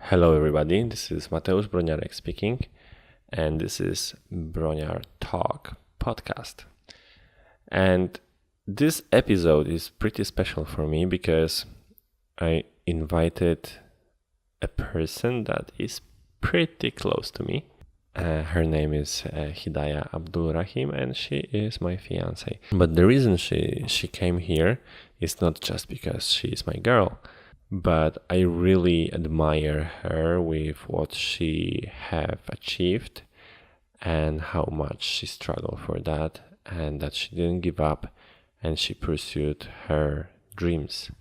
Hello everybody, this is Mateusz Broniarek speaking, and this is Broniar Talk podcast. And this episode is pretty special for me because I invited a person that is pretty close to me. Her name is Hidaya Abdulrahim, and she is my fiance. But the reason she came here is not just because she is my girl, but I really admire her with what she have achieved and how much she struggled for that, and that she didn't give up and she pursued her dreams.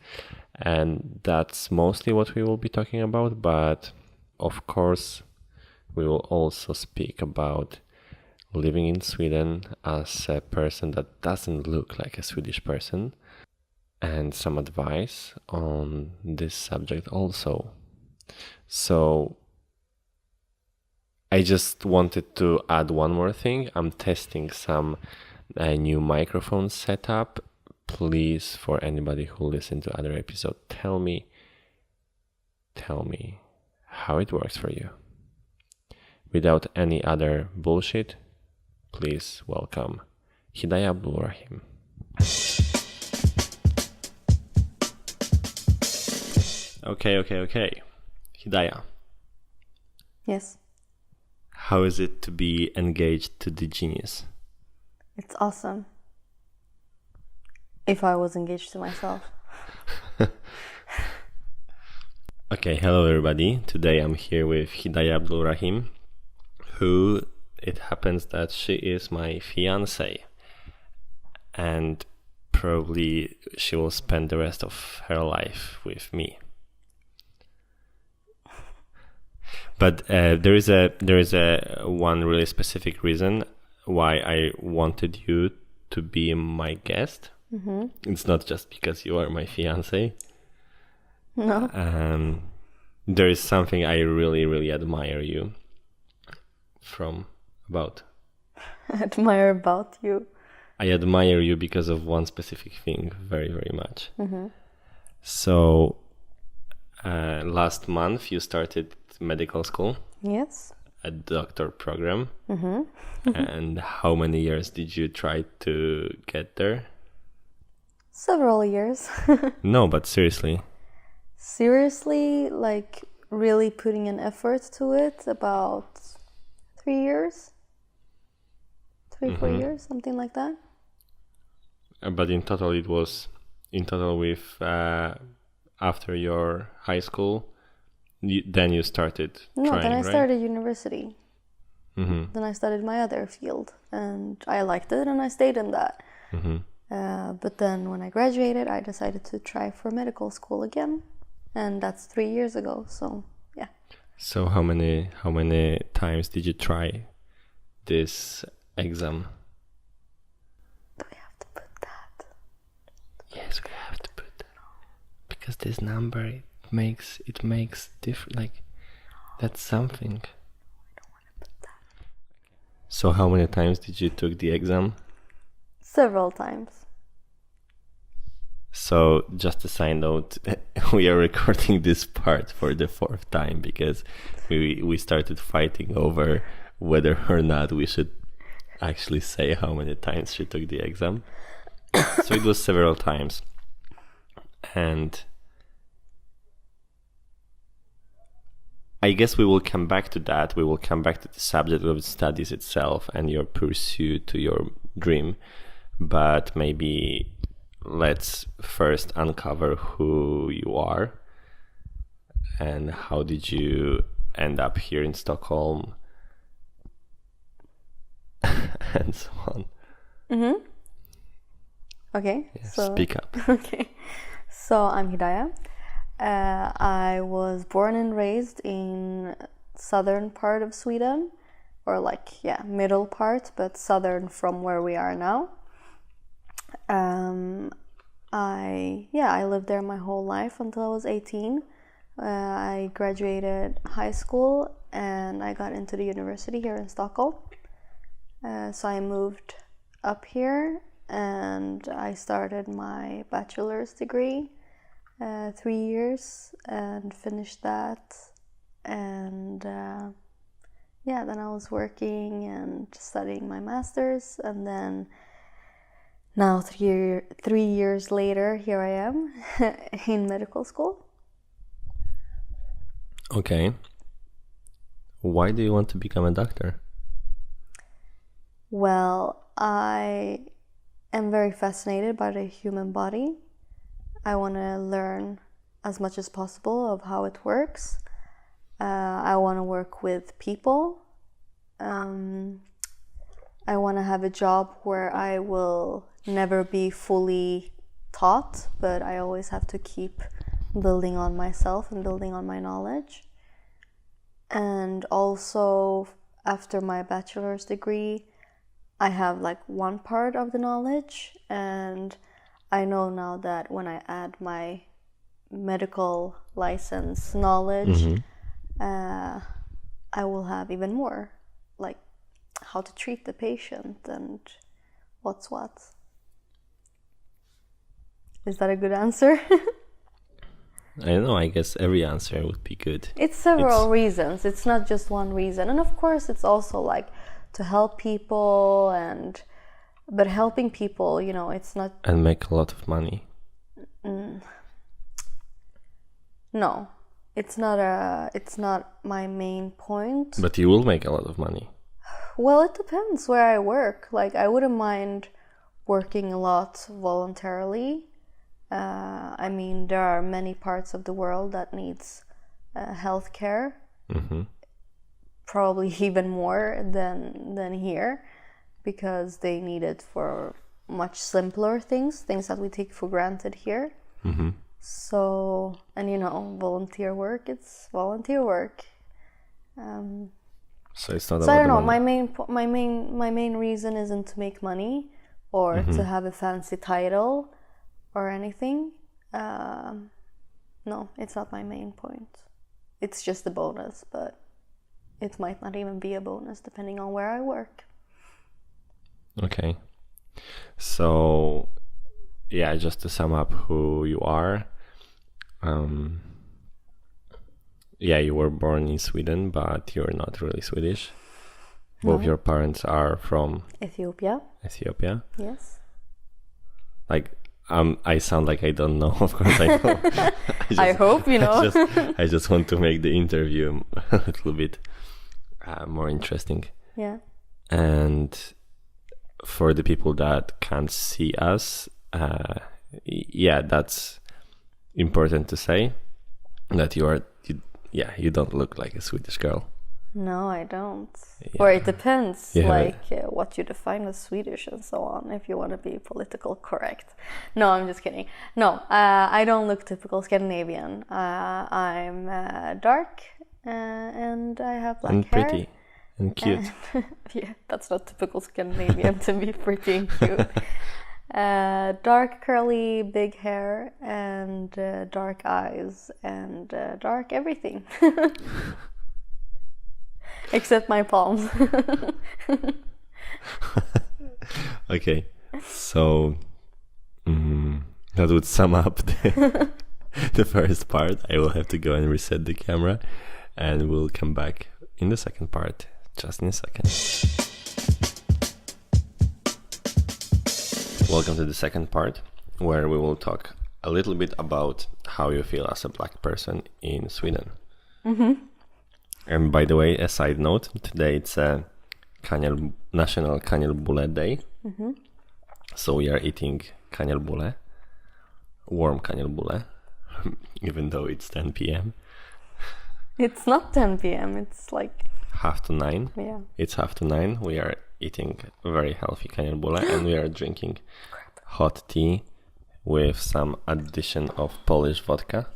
And that's mostly what we will be talking about, but of course we will also speak about living in Sweden as a person that doesn't look like a Swedish person, and some advice on this subject also. So I just wanted to add one more thing. I'm testing some new microphone setup. Please, for anybody who listened to other episode, tell me how it works for you. Without any other bullshit, please welcome Hidaya Abdulrahim. Okay. Hidaya. Yes. How is it to be engaged to the genius? It's awesome. If I was engaged to myself. Okay, hello everybody. Today I'm here with Hidaya Abdulrahim, who it happens that she is my fiance, and probably she will spend the rest of her life with me. But there is a one really specific reason why I wanted you to be my guest. Mm-hmm. It's not just because you are my fiance. No. There is something I really admire you about. Admire about you. I admire you because of one specific thing very much. Mm-hmm. So last month you started medical school. Yes. A doctor program. Mm-hmm. And how many years did you try to get there? Several years. No, but seriously. Seriously, like really putting an effort to it, about 3 years. 4 years, something like that. But in total with after your high school, then you started trying, then I right? started university. Mm-hmm. Then I studied my other field, and I liked it, and I stayed in that. Mm-hmm. But then when I graduated, I decided to try for medical school again, and that's 3 years ago. So yeah. So how many times did you try this exam? Do we have to put that? Yes, we have to put that, because this number it makes different. Like that's something. I don't want to put that. So how many times did you took the exam? Several times. So just a side note, we are recording this part for the 4th time because we started fighting over whether or not we should actually say how many times she took the exam. So it was several times. And I guess we will come back to that. We will come back to the subject of studies itself and your pursuit to your dream. But maybe let's first uncover who you are and how did you end up here in Stockholm and so on. Mm-hmm. Okay. Yeah, so speak up. Okay. So I'm Hidaya. I was born and raised in southern part of Sweden, or middle part, but southern from where we are now. I lived there my whole life until I was 18. I graduated high school and I got into the university here in Stockholm. So I moved up here and I started my bachelor's degree 3 years and finished that and then I was working and studying my master's, and then now 3 years later, here I am in medical school. Okay. Why do you want to become a doctor? Well, I am very fascinated by the human body. I want to learn as much as possible of how it works. I want to work with people. I want to have a job where I will never be fully taught, but I always have to keep building on myself and building on my knowledge. And also, after my bachelor's degree, I have like one part of the knowledge, and I know now that when I add my medical license knowledge, I will have even more, like how to treat the patient and what's what. Is that a good answer? I don't know, I guess every answer would be good. It's several reasons. It's not just one reason. And of course, it's also like to help people, but helping people, it's not... And make a lot of money. No, it's not my main point. But you will make a lot of money. Well, it depends where I work. Like, I wouldn't mind working a lot voluntarily. I mean, there are many parts of the world that needs healthcare. Probably even more than here, because they need it for much simpler things that we take for granted here. So, and volunteer work, it's volunteer work. So it's not about I don't know. money. My main reason isn't to make money or to have a fancy title or anything. No, it's not my main point. It's just a bonus, but it might not even be a bonus depending on where I work. Okay. So, yeah, just to sum up who you are. You were born in Sweden, but you're not really Swedish. Both your parents are from Ethiopia. Yes. Like, I sound like I don't know. Of course, I know. I hope you know. I just want to make the interview a little bit more interesting. Yeah. And for the people that can't see us, that's important to say that you don't look like a Swedish girl. No, I don't. Yeah. Or it depends, what you define as Swedish and so on, if you want to be political correct. No, I'm just kidding. No, I don't look typical Scandinavian. I'm dark and I have black and hair. And pretty and cute. Yeah, that's not typical Scandinavian to be pretty and cute. Dark curly big hair and dark eyes and dark everything. Except my palms. Okay, so that would sum up the first part. I will have to go and reset the camera, and we'll come back in the second part just in a second. Welcome to the second part, where we will talk a little bit about how you feel as a black person in Sweden. And by the way, a side note, today it's a National Kanelbulle Day. So we are eating kanelbulle, warm kanelbulle, even though it's 10 p.m. It's not 10 p.m., it's like... 8:30. Yeah. It's 8:30. We are eating very healthy kanelbulle and we are drinking hot tea with some addition of Polish vodka.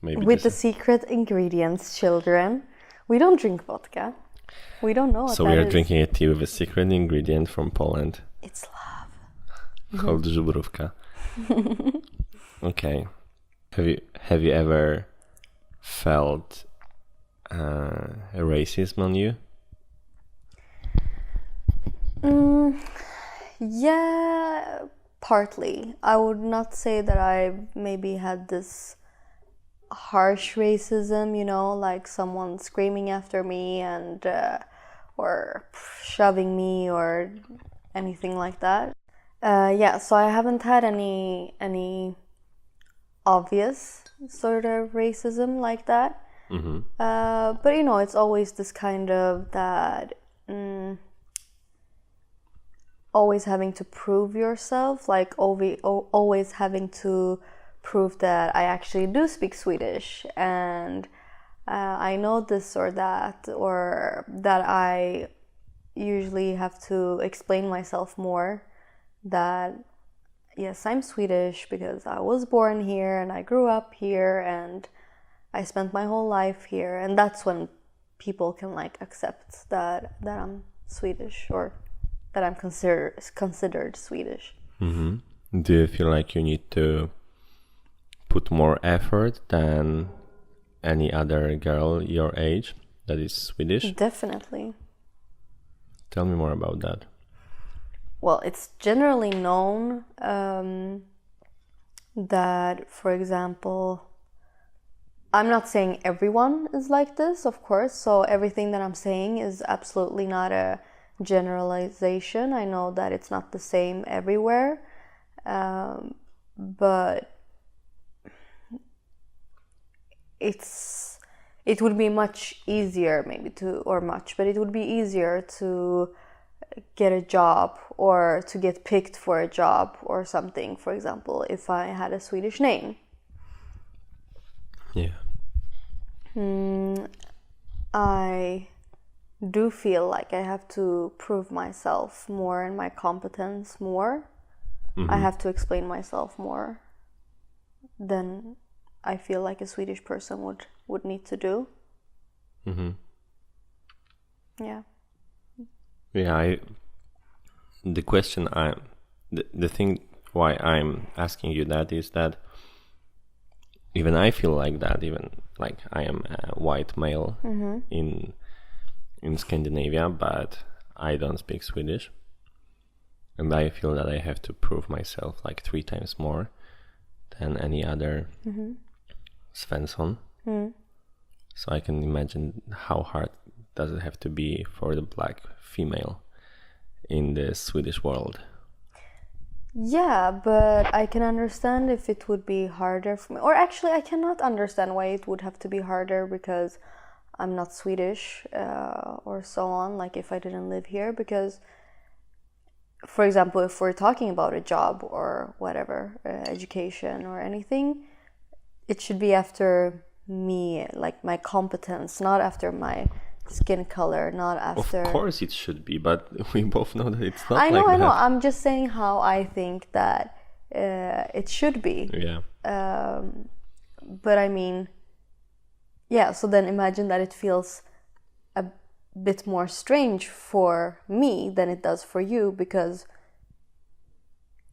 Maybe with the secret ingredients, children. We don't drink vodka. We don't know what that is. So we are drinking a tea with a secret ingredient from Poland. It's love. Called żubrówka. Okay. Have you ever felt racism on you? Yeah, partly. I would not say that I maybe had this harsh racism, you know, like someone screaming after me and or shoving me or anything like that. Yeah, so I haven't had any obvious sort of racism like that. But you know, it's always this kind of that always having to prove yourself, like always having to prove that I actually do speak Swedish and I know this or that I usually have to explain myself more, that yes, I'm Swedish because I was born here and I grew up here and I spent my whole life here, and that's when people can like accept that I'm Swedish, or that I'm considered Swedish. Do you feel like you need to put more effort than any other girl your age that is Swedish? Definitely. Tell me more about that. Well, it's generally known that, for example, I'm not saying everyone is like this, of course, so everything that I'm saying is absolutely not a generalization. I know that it's not the same everywhere, but it would be much easier but it would be easier to get a job or to get picked for a job or something, for example, if I had a Swedish name. Yeah. I do feel like I have to prove myself more and my competence more. I have to explain myself more than I feel like a Swedish person would need to do. Yeah. Yeah, the question the thing why I'm asking you that is that even I feel like that, even like I am a white male in Scandinavia, but I don't speak Swedish. And I feel that I have to prove myself like 3 times more than any other Svensson. So I can imagine how hard does it have to be for the black female in the Swedish world. Yeah, but I can understand if it would be harder for me. Or actually, I cannot understand why it would have to be harder because I'm not Swedish or so on, like if I didn't live here. Because, for example, if we're talking about a job or whatever, education or anything, it should be after me, like my competence, not after my skin color, not after... Of course it should be, but we both know that it's not I know, like I know. that. I'm just saying how I think that it should be. Yeah. But I mean, yeah, so then imagine that it feels a bit more strange for me than it does for you, because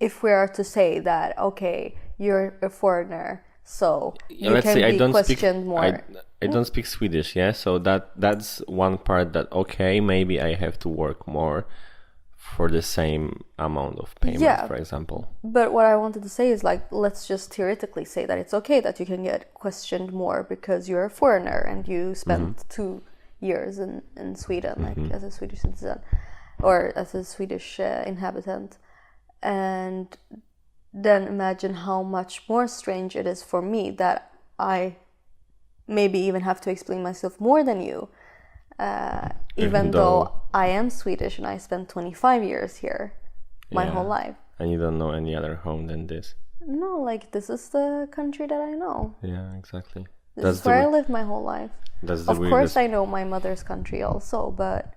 if we are to say that, okay, you're a foreigner, so you let's can say be questioned more. I don't speak Swedish, yeah, so that's one part that, okay, maybe I have to work more for the same amount of payment, for example. But what I wanted to say is, like, let's just theoretically say that it's okay that you can get questioned more because you're a foreigner and you spent 2 years in Sweden, like as a Swedish citizen or as a Swedish inhabitant. And then imagine how much more strange it is for me that I maybe even have to explain myself more than you, even though I am Swedish and I spent 25 years here, my whole life. And you don't know any other home than this. No, like, this is the country that I know. Yeah, exactly. This is where I lived my whole life. Of course, I know my mother's country also, but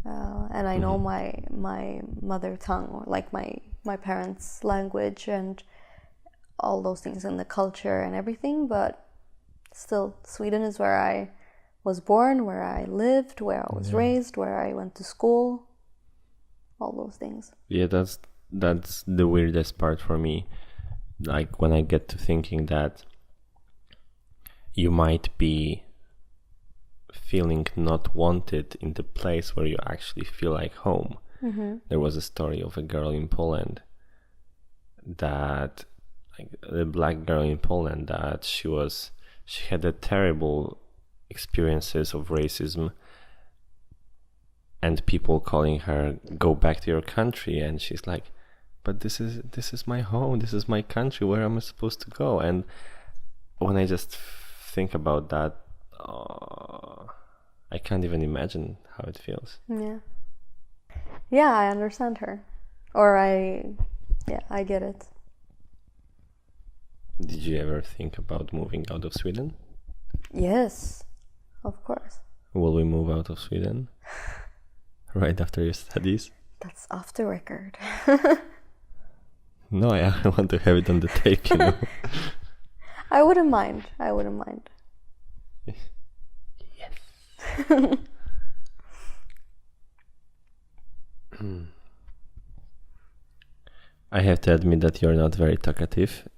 and I know my mother tongue, or like my parents' language and all those things, and the culture and everything, but still, Sweden is where I was born, where I lived, where I was raised, where I went to school, all those things. Yeah, that's the weirdest part for me. Like, when I get to thinking that you might be feeling not wanted in the place where you actually feel like home. There was a story of a girl in Poland that, like, a black girl in Poland, that she was she had a terrible experiences of racism and people calling her, go back to your country, and she's like, but this is my home, this is my country, where am I supposed to go? And when I just think about that, I can't even imagine how it feels. Yeah, I understand her. Or I get it. Did you ever think about moving out of Sweden? Yes, of course. Will we move out of Sweden right after your studies? That's off the record. No, I want to have it on the tape, you know. I wouldn't mind. Yes. I have to admit that you're not very talkative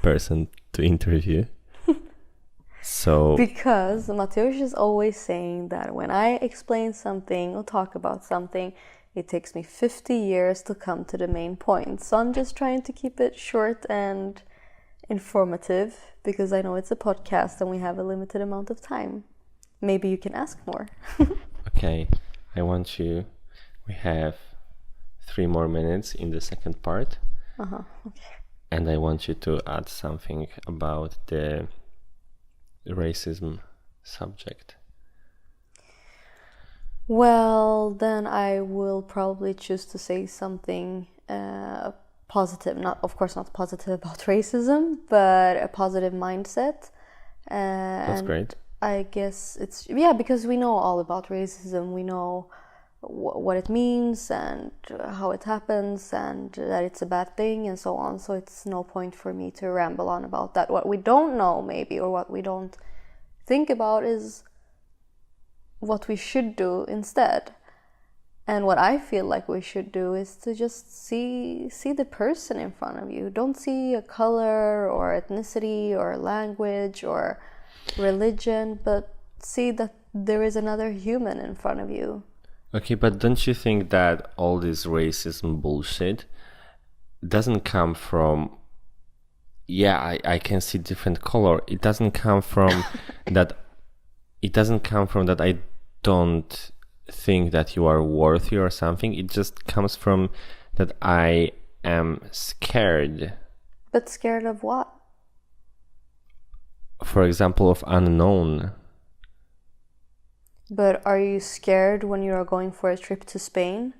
person to interview. So because Mateusz is always saying that when I explain something or talk about something, it takes me 50 years to come to the main point. So I'm just trying to keep it short and informative because I know it's a podcast and we have a limited amount of time. Maybe you can ask more. Okay, we have 3 more minutes in the second part. Okay. And I want you to add something about the racism subject. Well, then I will probably choose to say something positive. Of course not positive about racism, but a positive mindset. That's great. I guess it's, because we know all about racism. We know what it means and how it happens and that it's a bad thing and so on. So it's no point for me to ramble on about that. What we don't know maybe, or what we don't think about, is what we should do instead. And what I feel like we should do is to just see the person in front of you. Don't see a color or ethnicity or language or religion, but see that there is another human in front of you. Okay, but don't you think that all this racism bullshit doesn't come from, I can see different color. It doesn't come from that. It doesn't come from that I don't think that you are worthy or something. It just comes from that I am scared. But scared of what? For example, of unknown. But are you scared when you are going for a trip to Spain?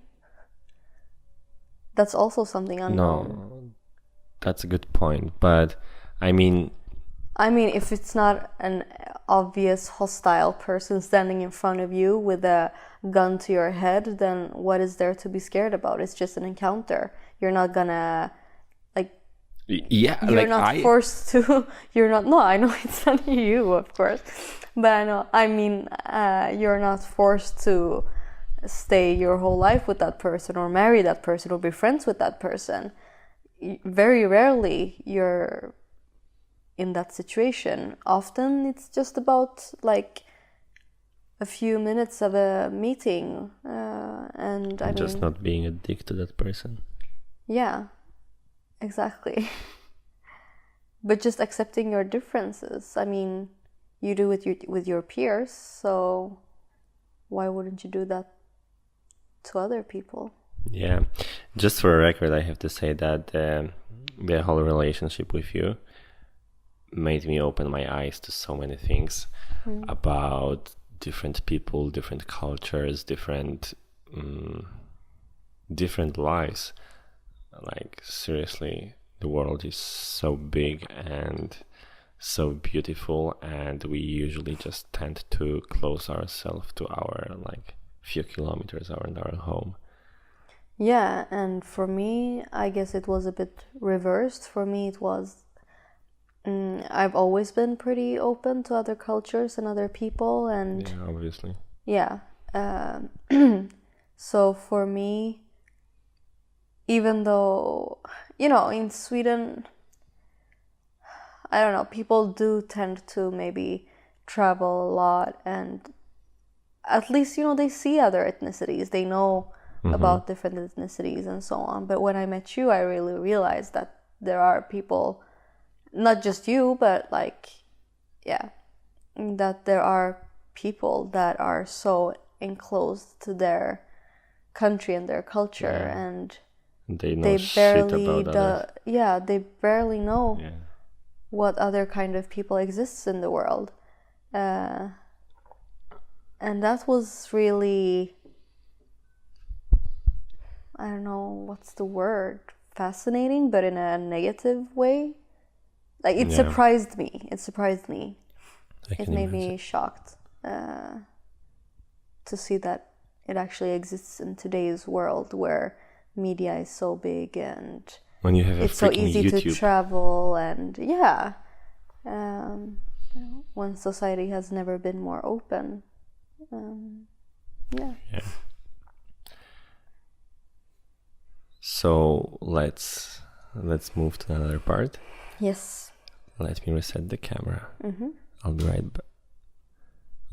That's also something unknown. No, that's a good point. But I mean, if it's not an obvious hostile person standing in front of you with a gun to your head, then what is there to be scared about? It's just an encounter. You're not gonna forced to. You're not. No, I know it's not you, of course, but I know. You're not forced to stay your whole life with that person, or marry that person, or be friends with that person. Very rarely you're in that situation. Often it's just about like a few minutes of a meeting, and just not being a dick to that person. Yeah. Exactly. But just accepting your differences. I mean, you do it with your peers, so why wouldn't you do that to other people? Yeah. Just for a record, I have to say that the whole relationship with you made me open my eyes to so many things about different people, different cultures, different lives. Like, seriously, the world is so big and so beautiful, and we usually just tend to close ourselves to our few kilometers around our home. Yeah, and for me, I guess it was a bit reversed. For me, it was I've always been pretty open to other cultures and other people, and yeah, obviously. Yeah. So for me, even though, in Sweden, I don't know, people do tend to maybe travel a lot, and at least, they see other ethnicities. They know about different ethnicities and so on. But when I met you, I really realized that there are people, not just you, but that there are people that are so enclosed to their country and their culture, and they know shit about others. They barely know Yeah. what other kind of people exists in the world, and that was really, I don't know what's the word, fascinating, but in a negative way. Like, it surprised me. It made me shocked to see that it actually exists in today's world where media is so big and when you have it's so easy YouTube to travel, and when society has never been more open. So let's move to another part. Yes. Let me reset the camera. I'll be right back.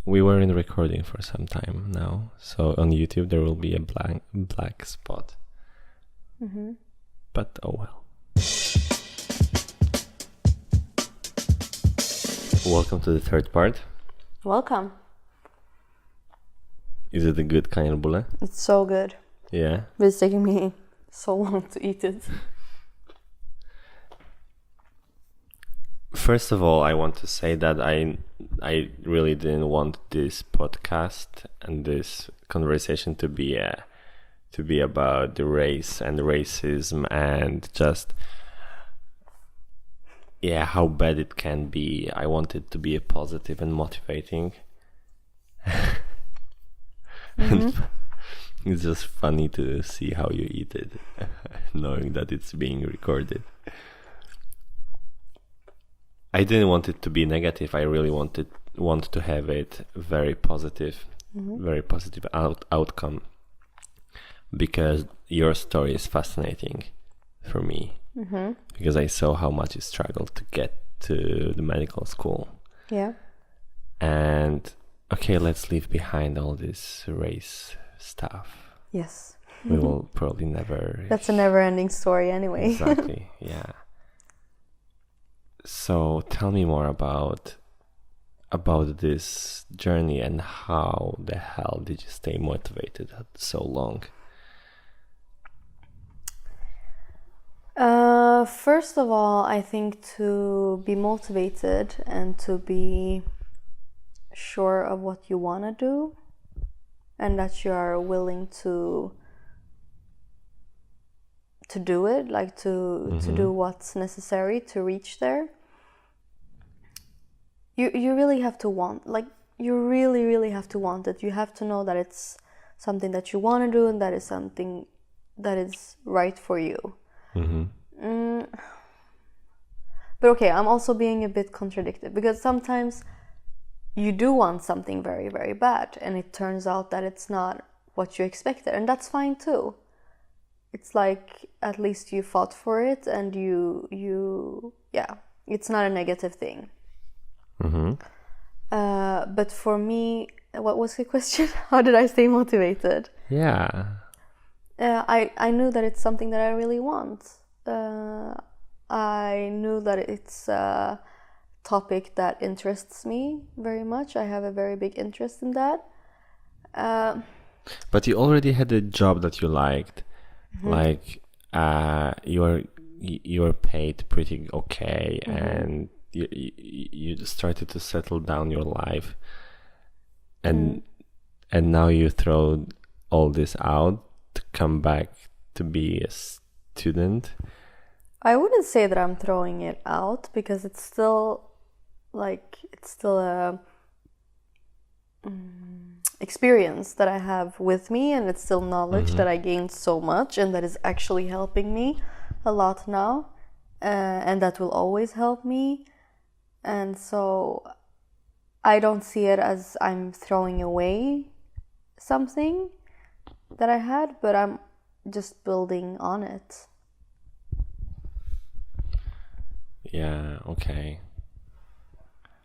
We were in recording for some time now, so on YouTube there will be a black spot. But oh well. Welcome to the third part. Welcome. Is it a good kanelbulle? It's so good. Yeah. But it's taking me so long to eat it. First of all, I want to say that I really didn't want this podcast and this conversation to be about the race and racism and just how bad it can be. I want it to be a positive and motivating. And it's just funny to see how you eat it, knowing that it's being recorded. I didn't want it to be negative. I really want to have it very positive, very positive outcome, because your story is fascinating for me, because I saw how much you struggled to get to the medical school. Yeah. And okay, let's leave behind all this race stuff. Yes. We will probably never... That's a never-ending story anyway. Exactly, yeah. So tell me more about this journey, and how the hell did you stay motivated so long? First of all, I think to be motivated and to be sure of what you want to do, and that you are willing to do it, like to do what's necessary to reach there. You really have to want, like, you really, really have to want it. You have to know that it's something that you want to do, and that is something that is right for you. But okay, I'm also being a bit contradictory, because sometimes you do want something very, very bad, and it turns out that it's not what you expected, and that's fine too. It's like, at least you fought for it, and it's not a negative thing. But for me, what was the question? How did I stay motivated? Yeah. I knew that it's something that I really want. I knew that it's a topic that interests me very much. I have a very big interest in that. But you already had a job that you liked. Like, you were paid pretty okay, and you started to settle down your life, and now you throw all this out to come back to be a student. I wouldn't say that I'm throwing it out, because it's still a experience that I have with me, and it's still knowledge that I gained so much, and that is actually helping me a lot now, and that will always help me. And so I don't see it as I'm throwing away something that I had, but I'm just building on it. Yeah, okay.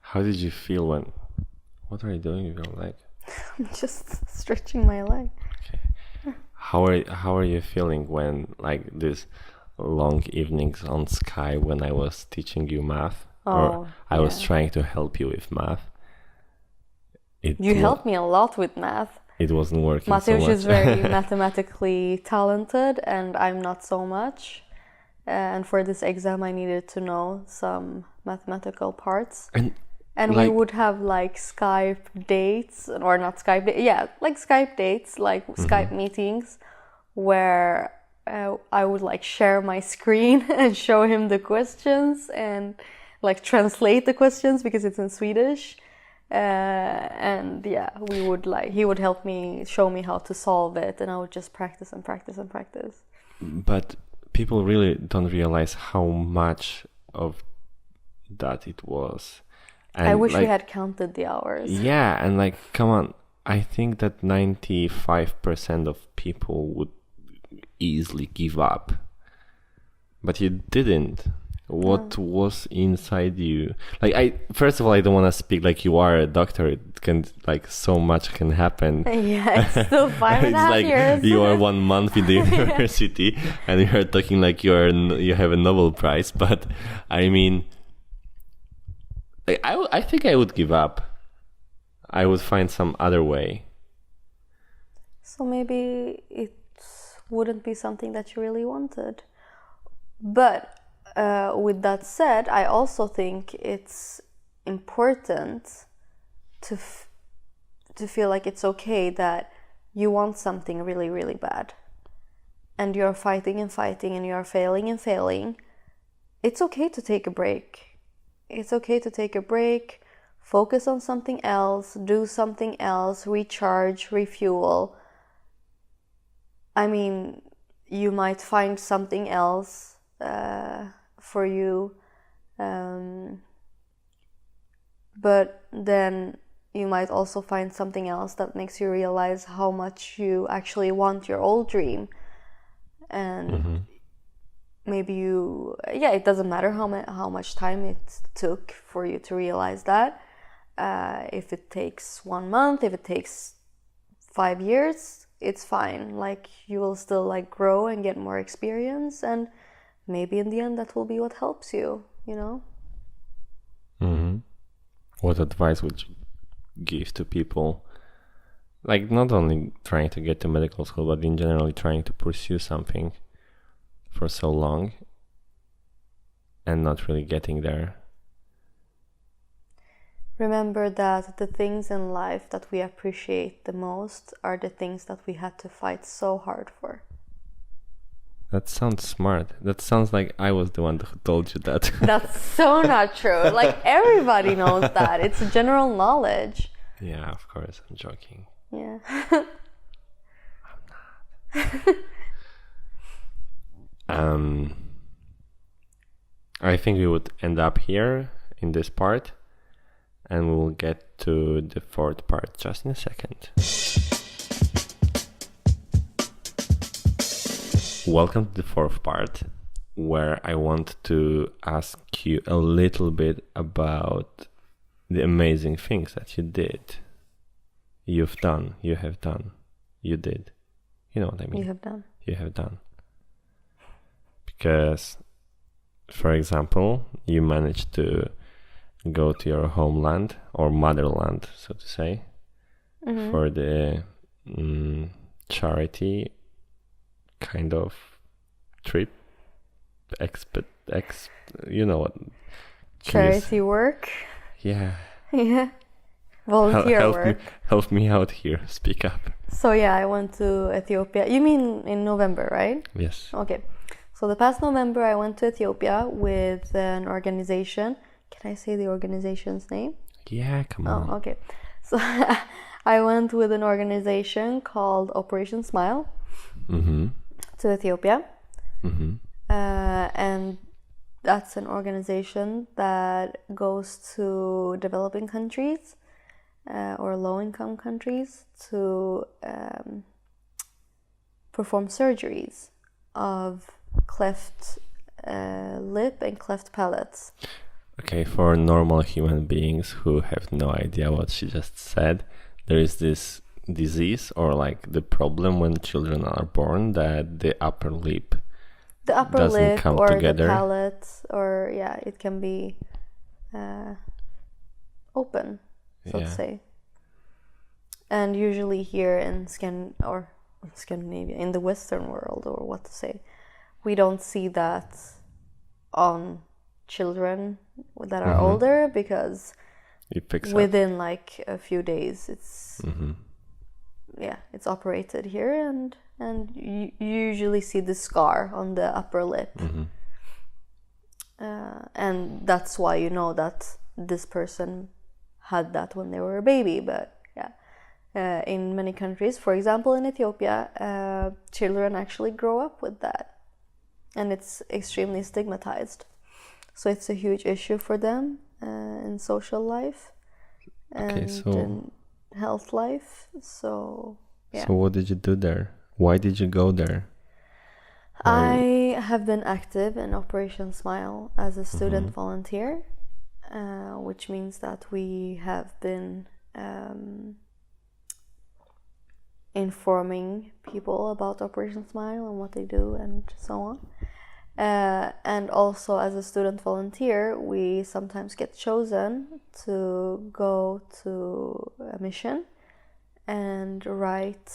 How did you feel when... What are you doing with your leg? I'm just stretching my leg. Okay. How are you feeling when, like, this long evenings on Sky when I was teaching you math? or I was trying to help you with math. You helped me a lot with math. It wasn't working Mateusz so much. is very mathematically talented, and I'm not so much. And for this exam, I needed to know some mathematical parts. And we would have like Skype dates, or not Skype dates, like Skype dates, like Skype meetings, where I would like share my screen and show him the questions and like translate the questions because it's in Swedish. And we would he would help me, show me how to solve it, and I would just practice and practice and practice. But people really don't realize how much of that it was. And I wish we had counted the hours. Yeah, and like, come on, I think that 95% of people would easily give up. But you didn't. What was inside you? Like, first of all, I don't want to speak like you are a doctor. It can, like, so much can happen. Yeah, it's still 5.5 years. You are 1 month in the university and you're talking like you have a Nobel Prize. But I mean, like, I think I would give up. I would find some other way. So maybe it wouldn't be something that you really wanted. But with that said, I also think it's important to feel like it's okay that you want something really, really bad. And you're fighting and fighting and you're failing and failing. It's okay to take a break. It's okay to take a break, focus on something else, do something else, recharge, refuel. I mean, you might find something else for you, but then you might also find something else that makes you realize how much you actually want your old dream. And maybe it doesn't matter how much time it took for you to realize that. If it takes 1 month, if it takes 5 years, it's fine. Like, you will still like grow and get more experience, and maybe in the end that will be what helps you, you know? What advice would you give to people, like, not only trying to get to medical school, but in general trying to pursue something for so long and not really getting there? Remember that the things in life that we appreciate the most are the things that we had to fight so hard for. That sounds smart. That sounds like I was the one who told you that. That's so not true. Like, everybody knows that. It's general knowledge. Yeah, of course. I'm joking. Yeah. I'm not. I think we would end up here in this part, and we will get to the fourth part just in a second. Welcome to the fourth part, where I want to ask you a little bit about the amazing things that you did. You have done. You did. You know what I mean? You have done. Because, for example, you managed to go to your homeland, or motherland, so to say, for the charity kind of trip, you know what? Charity work. Yeah. Yeah. Volunteer work. Help me out here. Speak up. So yeah, I went to Ethiopia. You mean in November, right? Yes. Okay. So the past November, I went to Ethiopia with an organization. Can I say the organization's name? Yeah, come on. Oh, okay. So I went with an organization called Operation Smile to Ethiopia. And that's an organization that goes to developing countries or low-income countries to perform surgeries of cleft lip and cleft palates. Okay, for normal human beings who have no idea what she just said, there is this disease, or like the problem when children are born, that the upper lip doesn't come or together. The palate, or it can be open, so to Yeah. say. And usually here in Scandinavia, in the Western world, or what to say, we don't see that on children that are older, because It picks up. within like a few days it's Mm-hmm. it's operated here, and you usually see the scar on the upper lip. Mm-hmm. And that's why you know that this person had that when they were a baby. But in many countries, for example in Ethiopia, children actually grow up with that, and it's extremely stigmatized. So it's a huge issue for them in social life and in health life. So yeah. So what did you do there? Why did you go there? I have been active in Operation Smile as a student volunteer, which means that we have been informing people about Operation Smile and what they do and so on. And also as a student volunteer, we sometimes get chosen to go to a mission and write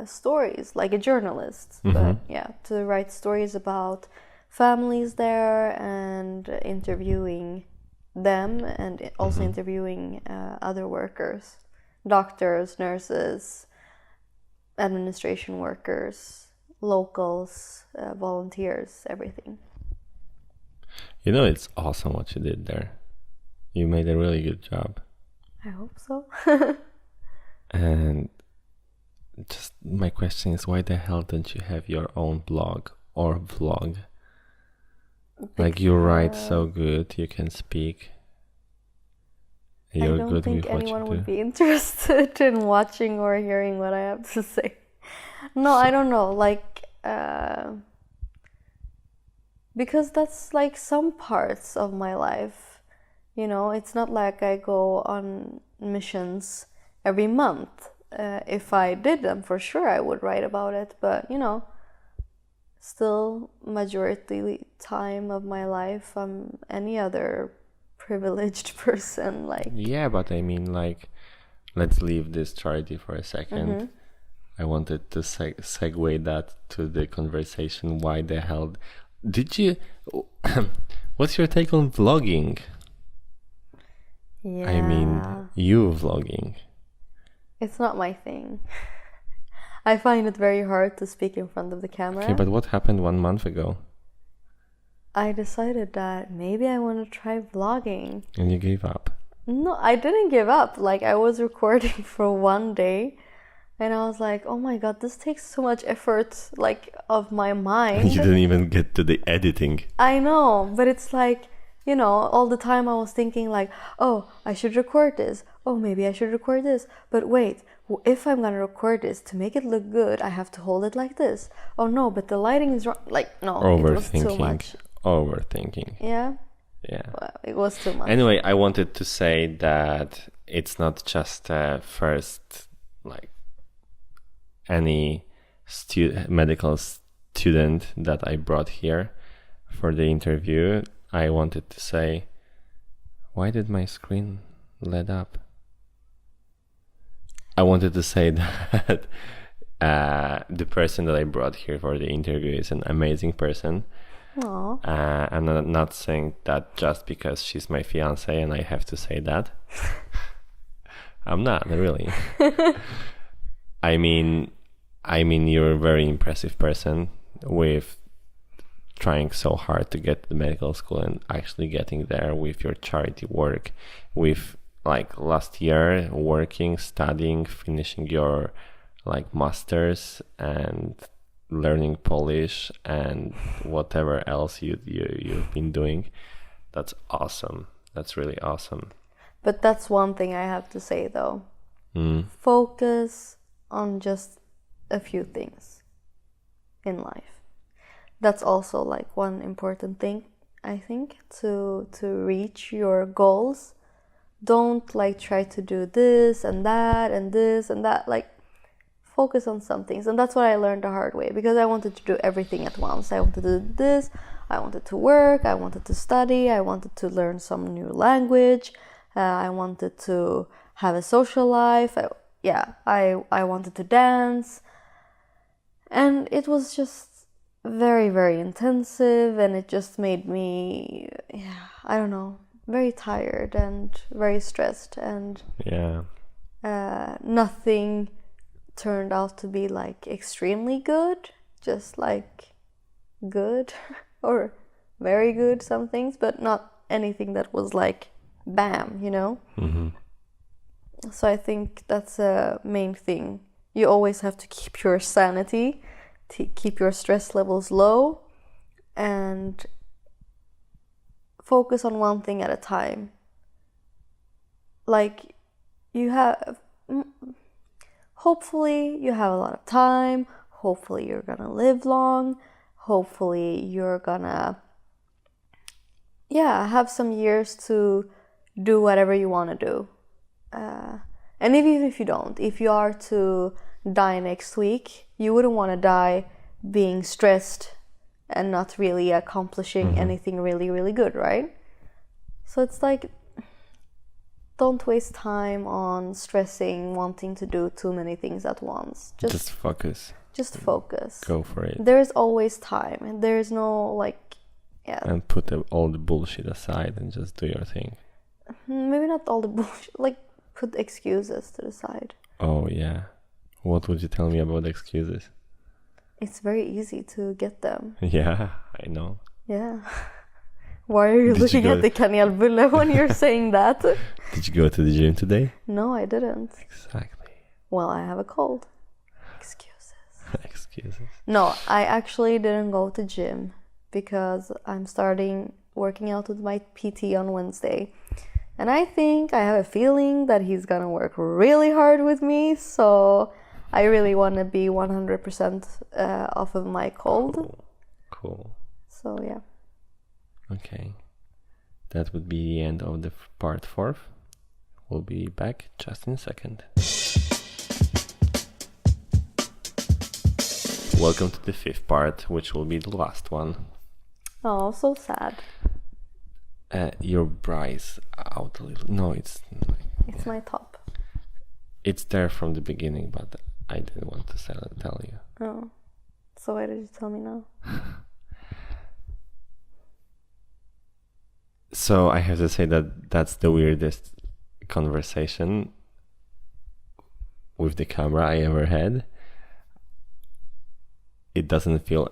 stories, like a journalist. But to write stories about families there and interviewing them, and also interviewing other workers, doctors, nurses, administration workers, locals, volunteers, everything. You know, it's awesome what you did there. You made a really good job. I hope so. And just my question is, why the hell don't you have your own blog or vlog? Like, you write so good, you can speak. You're I don't good think with what anyone you would do. be interested in watching or hearing what I have to say. No, I don't know. Like, because that's like some parts of my life. You know, it's not like I go on missions every month. If I did them, for sure I would write about it. But, you know, still majority time of my life, I'm any other privileged person. Like, Yeah, but I mean, like, let's leave this charity for a second. I wanted to segue that to the conversation. Why the hell did you? What's your take on vlogging? yeah, I mean, you vlogging. it's not my thing. I find it very hard to speak in front of the camera. Okay, but what happened 1 month ago? I decided that maybe I want to try vlogging. And you gave up. No, I didn't give up. Like, I was recording for one day, and I was like, oh my god, this takes so much effort, like, of my mind. You didn't even get to the editing. I know, but it's like, you know, all the time I was thinking like, oh, I should record this. Oh, maybe I should record this. But wait, if I'm gonna record this, to make it look good, I have to hold it like this. Oh no, but the lighting is wrong. Like, no, it was too much. Overthinking. Yeah? Yeah. Well, it was too much. Anyway, I wanted to say that it's not just first, like, any medical student that I brought here for the interview. I wanted to say, why did my screen light up? I wanted to say that the person that I brought here for the interview is an amazing person. Aww. And I'm not saying that just because she's my fiance and I have to say that. I'm not, really. I mean, you're a very impressive person with trying so hard to get to the medical school and actually getting there with your charity work, with, like, last year working, studying, finishing your, like, masters and learning Polish and whatever else you've been doing. That's awesome. That's really awesome. But that's one thing I have to say though. Focus on just a few things in life. That's also like one important thing, I think, to reach your goals. Don't like try to do this and that and this and that. Like, focus on some things. And that's what I learned the hard way, because I wanted to do everything at once. I wanted to do this, I wanted to work, I wanted to study, I wanted to learn some new language, I wanted to have a social life. I wanted to dance. And it was just very, very intensive, and it just made me, I don't know, very tired and very stressed, and nothing turned out to be like extremely good, just like good or very good, some things, but not anything that was like bam, you know? Mm-hmm. So I think that's a main thing. You always have to keep your sanity, to keep your stress levels low, and focus on one thing at a time. Like, hopefully you have a lot of time, hopefully you're gonna live long, hopefully you're gonna have some years to do whatever you want to do. And even if you don't, if you are to die next week, you wouldn't want to die being stressed and not really accomplishing anything really, really good, right? So it's like, don't waste time on stressing, wanting to do too many things at once. Just focus. Just focus. Go for it. There is always time, and there is no And put all the bullshit aside and just do your thing. Maybe not all the bullshit, like put excuses to the side. Oh yeah. What would you tell me about excuses? It's very easy to get them. Yeah, I know. Yeah. Why are you looking at the kanelbulle when you're saying that? Did you go to the gym today? No, I didn't. Exactly. Well, I have a cold. Excuses. No, I actually didn't go to gym because I'm starting working out with my PT on Wednesday. And I have a feeling that he's gonna work really hard with me, so I really want to be 100% off of my cold. Cool. So, yeah. Okay. That would be the end of the part 4. We'll be back just in a second. Welcome to the 5th part, which will be the last one. Oh, so sad. Your bra is out a little. No, it's my top. It's there from the beginning, but I didn't want to tell you. Oh. So why did you tell me now? So I have to say that that's the weirdest conversation with the camera I ever had. It doesn't feel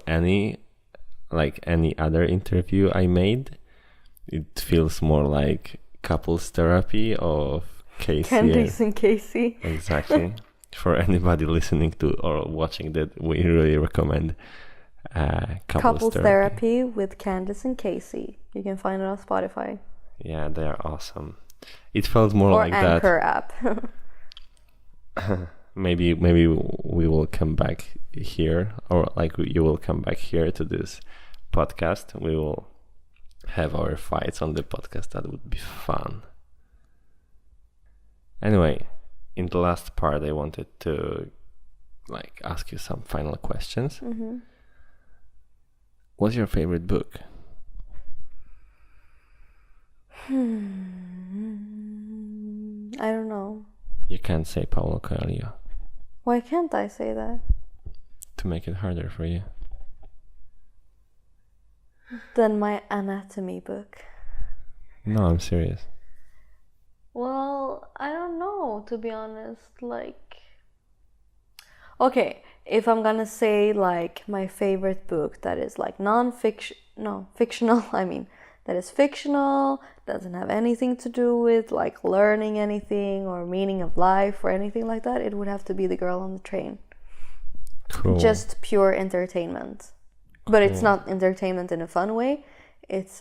like any other interview I made. It feels more like couples therapy of Casey. Candice and Casey. Exactly. For anybody listening to or watching that, we really recommend couples therapy with Candice and Casey. You can find it on Spotify. Yeah, they are awesome. It felt more like that. Or Anchor app. Maybe we will come back here, or like you will come back here to this podcast. We will have our fights on the podcast. That would be fun. Anyway, in the last part, I wanted to ask you some final questions. Mm-hmm. What's your favorite book? I don't know. You can't say Paulo Coelho. Why can't I say that? To make it harder for you. Then my anatomy book. No, I'm serious. Well, I don't know, to be honest. Okay, if I'm gonna say my favorite book that is fictional, that is fictional, doesn't have anything to do with learning anything or meaning of life or anything like that, it would have to be The Girl on the Train. Cool. Just pure entertainment. But it's not entertainment in a fun way. It's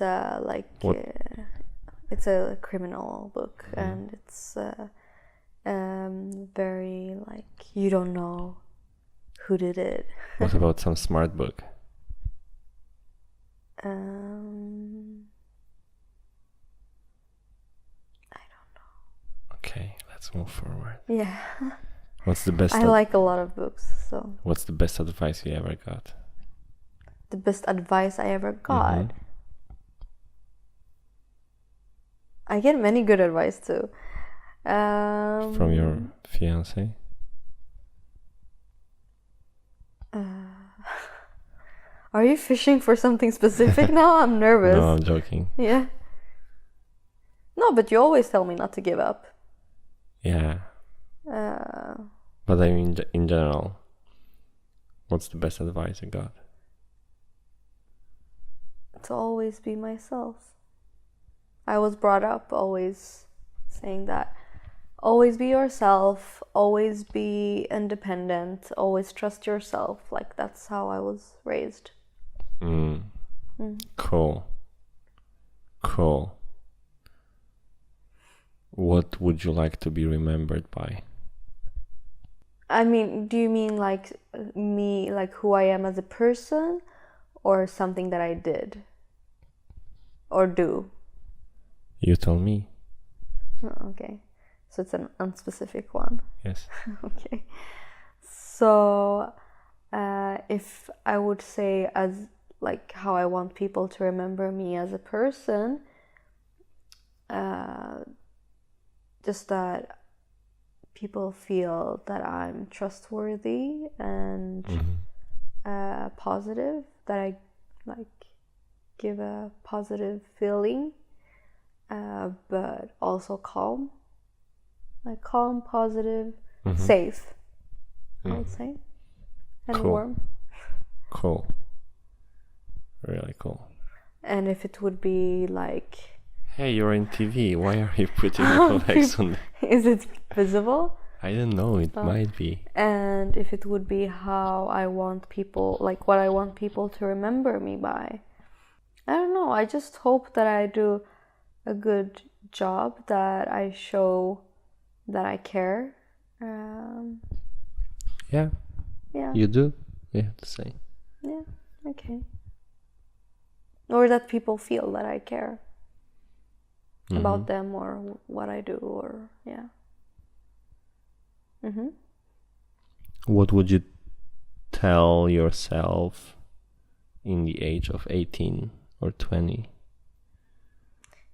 it's a criminal book, and it's very you don't know who did it. What about some smart book? I don't know. Okay, let's move forward. Yeah. What's the best? I like a lot of books, so. What's the best advice you ever got? the best advice I ever got? I get many good advice too. From your fiance? Are you fishing for something specific now? I'm nervous. No, I'm joking. Yeah. No, but you always tell me not to give up. Yeah. But I mean, in general, what's the best advice you got? To always be myself. I was brought up always saying that. Always be yourself, always be independent, always trust yourself. Like, that's how I was raised. Cool. What would you like to be remembered by? I mean, do you mean like me, like who I am as a person, or something that I did or do? You tell me. Oh, okay. So it's an unspecific one. Yes. Okay. So if I would say as like how I want people to remember me as a person, just that people feel that I'm trustworthy and positive, that I like give a positive feeling, but also calm. Like calm, positive, safe, I would say. And Cool. warm. Cool. Really cool. And if it would be like... Hey, you're in TV. Why are you putting your legs on? Is it visible? I don't know. It might be. And if it would be how I want people, like what I want people to remember me by. I don't know. I just hope that I do a good job, that I show that I care. Yeah. Yeah. You do? You have to say. Yeah. Okay. Or that people feel that I care about them or what I do, or yeah. What would you tell yourself in the age of 18 or 20?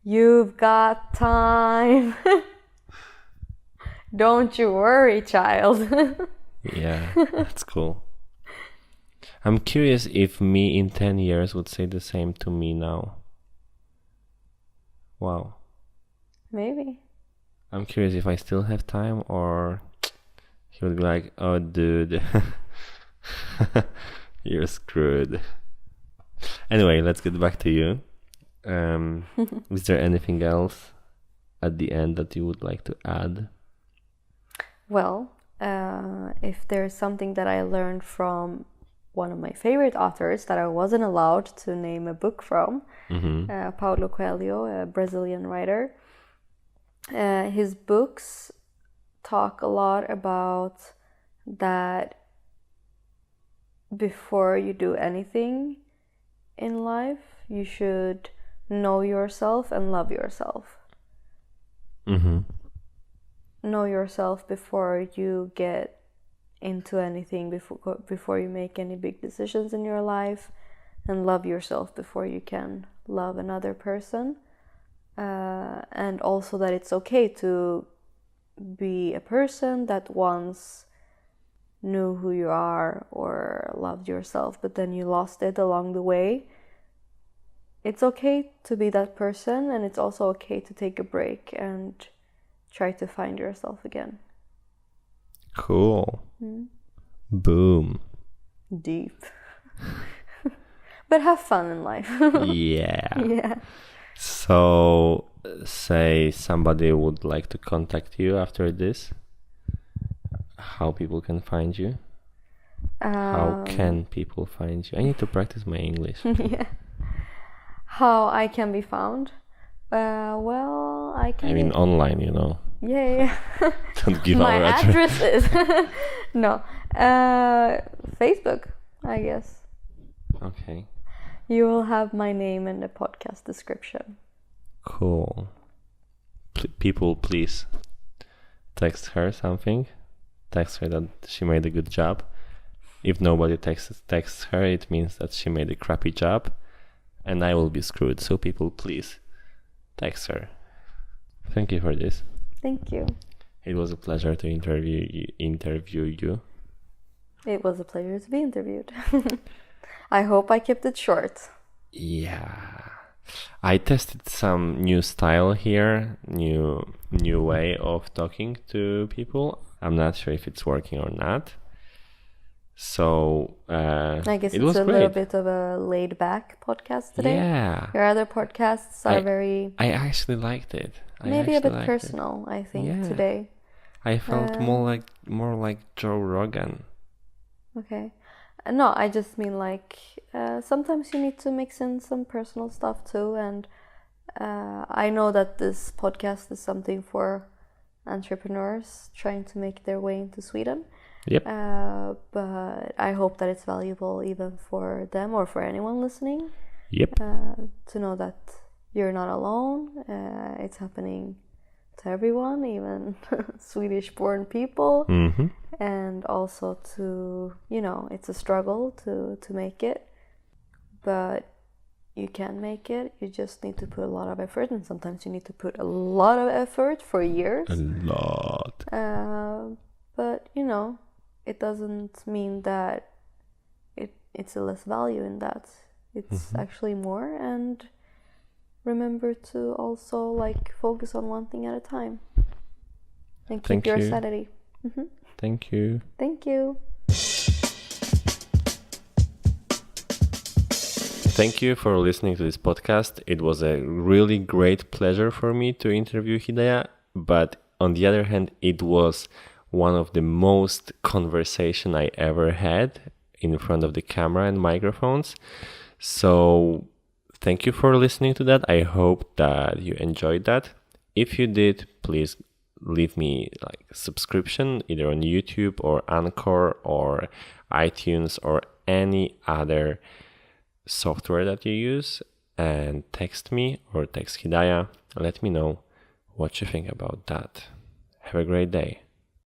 You've got time. Don't you worry, child. Yeah, that's cool. I'm curious if me in 10 years would say the same to me now. Wow. Maybe. I'm curious if I still have time, or he would be like, oh dude, you're screwed. Anyway, let's get back to you. Is there anything else at the end that you would like to add? Well, if there's something that I learned from one of my favorite authors that I wasn't allowed to name a book from, Paulo Coelho, a Brazilian writer. His books talk a lot about that before you do anything in life, you should know yourself and love yourself. Know yourself before you get into anything, before you make any big decisions in your life, and love yourself before you can love another person. And also that it's okay to be a person that once knew who you are or loved yourself, but then you lost it along the way. It's okay to be that person, and it's also okay to take a break and try to find yourself again. Cool. Boom. Deep. But have fun in life. Yeah. Yeah. So, say somebody would like to contact you after this. How people can find you? How can people find you? I need to practice my English. Yeah. How I can be found? Well, I can. I mean, online, you know. Yeah. Don't give My our address. address is no. Facebook, I guess. Okay. You will have my name in the podcast description. Cool. People, please text her something. Text her that she made a good job. If nobody texts her, it means that she made a crappy job, and I will be screwed. So people, please text her. Thank you for this. Thank you. It was a pleasure to interview you. It was a pleasure to be interviewed. I hope I kept it short. Yeah. I tested some new style here, new way of talking to people. I'm not sure if it's working or not. So I guess it it's was a great. little bit of a laid back podcast today. Yeah. Your other podcasts are very I actually liked it. maybe a bit personal, I think, today. I felt more like Joe Rogan. Okay. No, I just mean like sometimes you need to mix in some personal stuff too, and I know that this podcast is something for entrepreneurs trying to make their way into Sweden. Yep. But I hope that it's valuable even for them or for anyone listening. Yep. To know that you're not alone. It's happening to everyone, even Swedish-born people. Mm-hmm. And also to, it's a struggle to make it. But you can make it. You just need to put a lot of effort. And sometimes you need to put a lot of effort for years. A lot. But, it doesn't mean that it's a less value in that. It's actually more. And remember to also focus on one thing at a time. And keep your sanity. Mm-hmm. Thank you. Thank you. Thank you for listening to this podcast. It was a really great pleasure for me to interview Hidaya, but on the other hand, it was one of the most conversation I ever had in front of the camera and microphones. So thank you for listening to that. I hope that you enjoyed that. If you did, please leave me a subscription either on YouTube or Anchor or iTunes or any other software that you use, and text me or text Hidaya. Let me know what you think about that. Have a great day.